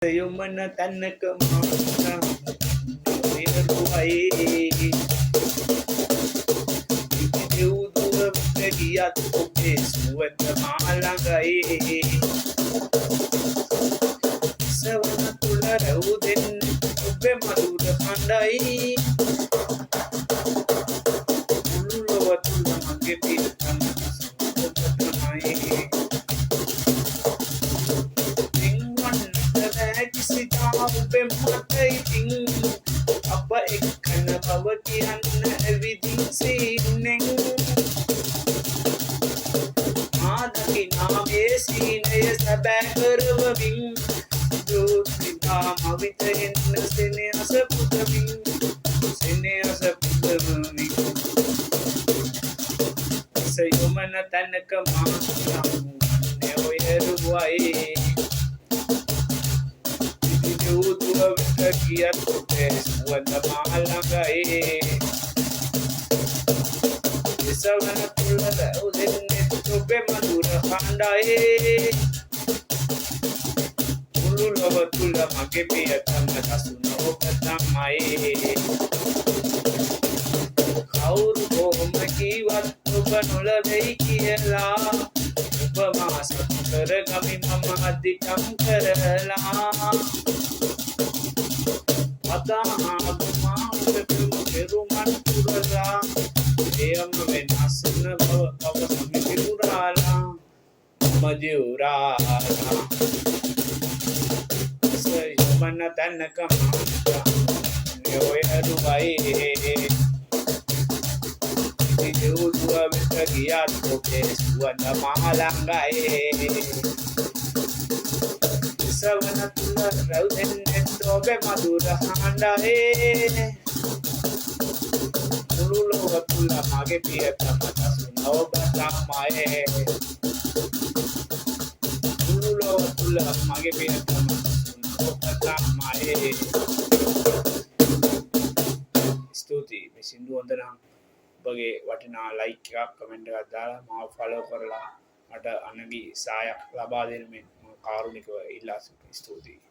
යොමන තැන්නක මාතා වෙරුවයි දෙව්දුවට ගියත් ඔබේ සුවඳ මා ළඟයි සවන තුල රැවුදෙන් ඔබේ මధుර හඬයි මුළු ලොව තුල මගේ පිටම ඔබ තමයි ඔබේ මට ඉතින් අප එක්කන බව කියන්න ඇවිදින් සීනෙන් ආදකිනා මේ සීනය සැබෑ කරවමින් දෘෂ්ටිතා මවිත එන්න සෙනෙහස පුදමින් සයොමන තැනක මා ඔයරුවයි දුවට ගියත් ඔබේ සුවඳ මා ළඟයි සවන තුල රැවුදෙන්නේ ඔබේ මధుර හඬයි මුළු ලොව තුල මගේ පියතම දසුන ඔබ තමයි කවුරු කොහොම කිව්වත් ඔබ නොලවෙයි කියලා ඔබ මා සතු කරගමි මම අධිකම් කරලා Peruman kurala Deyam venasna bhava samiti kurala Majurala Sayomana tanaka mata Yoyarubai Devuduwa vita giyat obe suwanda mahalangai සවන තුල රැවුදෙන්නේ ඔබේ මధుර හඬයි මුළු ලොව තුල මගේ පියතම දසුන ඔබ තමයි මුළු ලොව තුල මගේ පියතම දසුන ඔබ තමයි ස්තුතියි මේ සින්දු හොඳ නම් ඔබගේ වටිනා ලයික් එකක් කමෙන්ට් එකක් දාලා මාව ෆලෝ කරලා මට අනගි සායක් ලබා දෙන්න මෙන් කාරුණිකව ඉල්ලා සිටිනවා. ස්තුතියි.